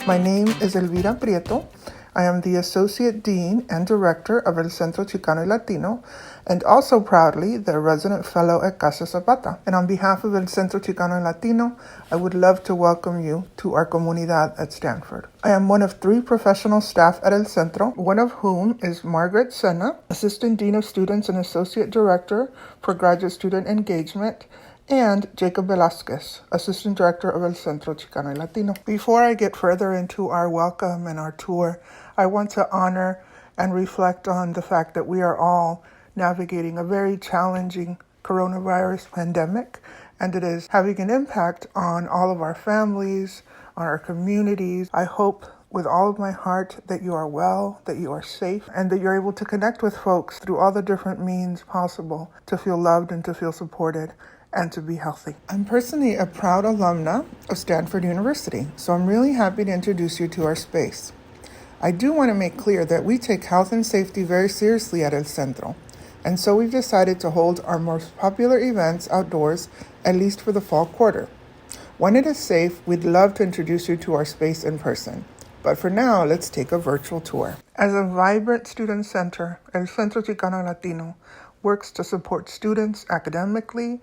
My name is Elvira Prieto. I am the Associate Dean and Director of el Centro Chicano y Latino, and also proudly the Resident Fellow at Casa Zapata. And on behalf of el Centro Chicano y Latino, I would love to welcome you to our comunidad at Stanford. I am one of 3 professional staff at el Centro, one of whom is Margaret Sena, Assistant Dean of Students and Associate Director for Graduate Student Engagement, and Jacob Velasquez, Assistant Director of el Centro Chicano y Latino. Before I get further into our welcome and our tour, I want to honor and reflect on the fact that we are all navigating a very challenging coronavirus pandemic, and it is having an impact on all of our families, on our communities. I hope with all of my heart that you are well, that you are safe, and that you're able to connect with folks through all the different means possible to feel loved and to feel supported and to be healthy. I'm personally a proud alumna of Stanford University, so I'm really happy to introduce you to our space. I do want to make clear that we take health and safety very seriously at El Centro, and so we've decided to hold our most popular events outdoors, at least for the fall quarter. When it is safe, we'd love to introduce you to our space in person. But for now, let's take a virtual tour. As a vibrant student center, El Centro Chicano y Latino works to support students academically,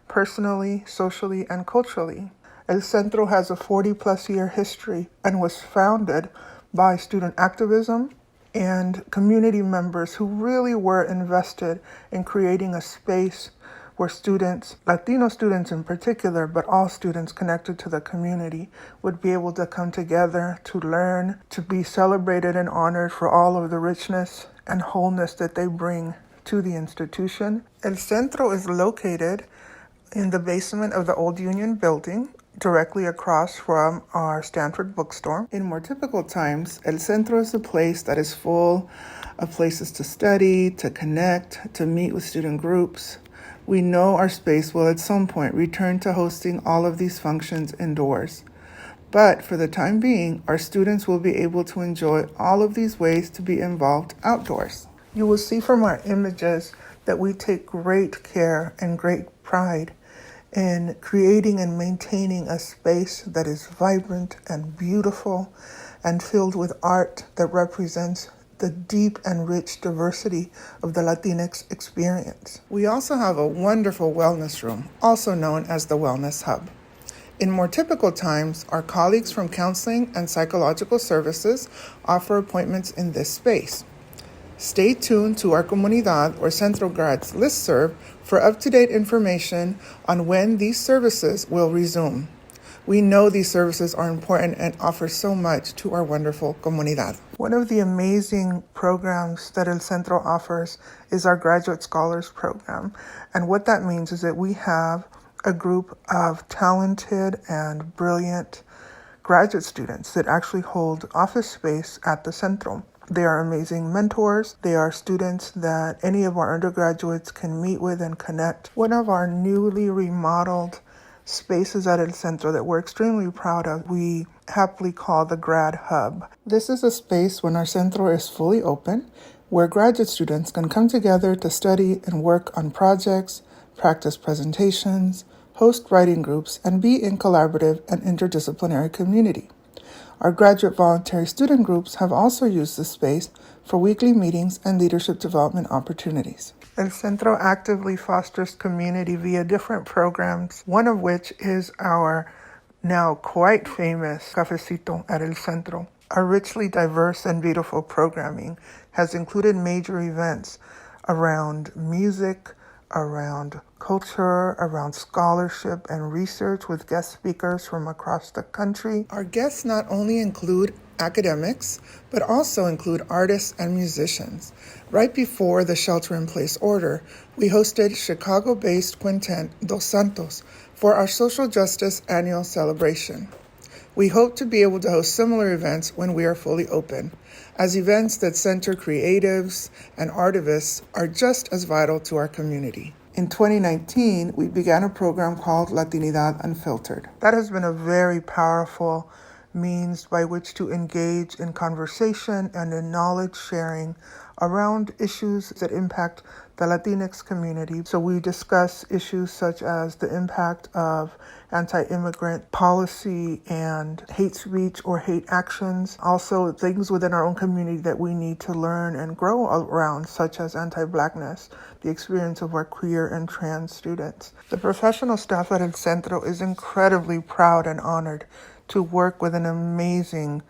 personally, socially, and culturally. El Centro has a 40-plus year history and was founded by student activism and community members who really were invested in creating a space where students, Latino students in particular, but all students connected to the community, would be able to come together to learn, to be celebrated and honored for all of the richness and wholeness that they bring to the institution. El Centro is located in the basement of the Old Union Building, directly across from our Stanford bookstore. In more typical times, El Centro is a place that is full of places to study, to connect, to meet with student groups. We know our space will at some point return to hosting all of these functions indoors. But for the time being, our students will be able to enjoy all of these ways to be involved outdoors. You will see from our images that we take great care and great pride in creating and maintaining a space that is vibrant and beautiful and filled with art that represents the deep and rich diversity of the Latinx experience. We also have a wonderful wellness room, also known as the Wellness Hub. In more typical times, our colleagues from counseling and psychological services offer appointments in this space. Stay tuned to our Comunidad or Centro Grads listserv for up-to-date information on when these services will resume. We know these services are important and offer so much to our wonderful Comunidad. One of the amazing programs that El Centro offers is our Graduate Scholars Program. And what that means is that we have a group of talented and brilliant graduate students that actually hold office space at the Centro. They are amazing mentors. They are students that any of our undergraduates can meet with and connect. One of our newly remodeled spaces at El Centro that we're extremely proud of, we happily call the Grad Hub. This is a space when our Centro is fully open, where graduate students can come together to study and work on projects, practice presentations, host writing groups, and be in collaborative and interdisciplinary community. Our graduate voluntary student groups have also used this space for weekly meetings and leadership development opportunities. El Centro actively fosters community via different programs, one of which is our now quite famous Cafecito at El Centro. Our richly diverse and beautiful programming has included major events around music, around culture, around scholarship and research with guest speakers from across the country. Our guests not only include academics, but also include artists and musicians. Right before the shelter-in-place order, we hosted Chicago-based quintet Dos Santos for our social justice annual celebration. We hope to be able to host similar events when we are fully open, as events that center creatives and artists are just as vital to our community. In 2019, we began a program called Latinidad Unfiltered. That has been a very powerful means by which to engage in conversation and in knowledge sharing around issues that impact the Latinx community. So we discuss issues such as the impact of anti-immigrant policy and hate speech or hate actions. Also things within our own community that we need to learn and grow around, such as anti-Blackness, the experience of our queer and trans students. The professional staff at El Centro is incredibly proud and honored to work with an amazing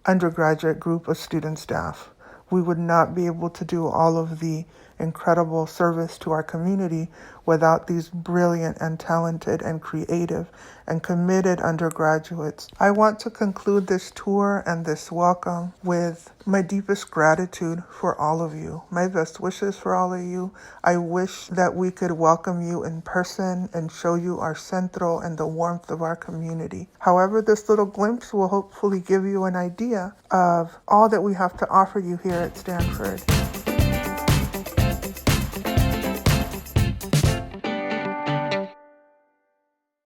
undergraduate group of student staff. We would not be able to do all of the incredible service to our community without these brilliant and talented and creative and committed undergraduates. I want to conclude this tour and this welcome with my deepest gratitude for all of you, my best wishes for all of you. I wish that we could welcome you in person and show you our centro and the warmth of our community. However, this little glimpse will hopefully give you an idea of all that we have to offer you here at Stanford.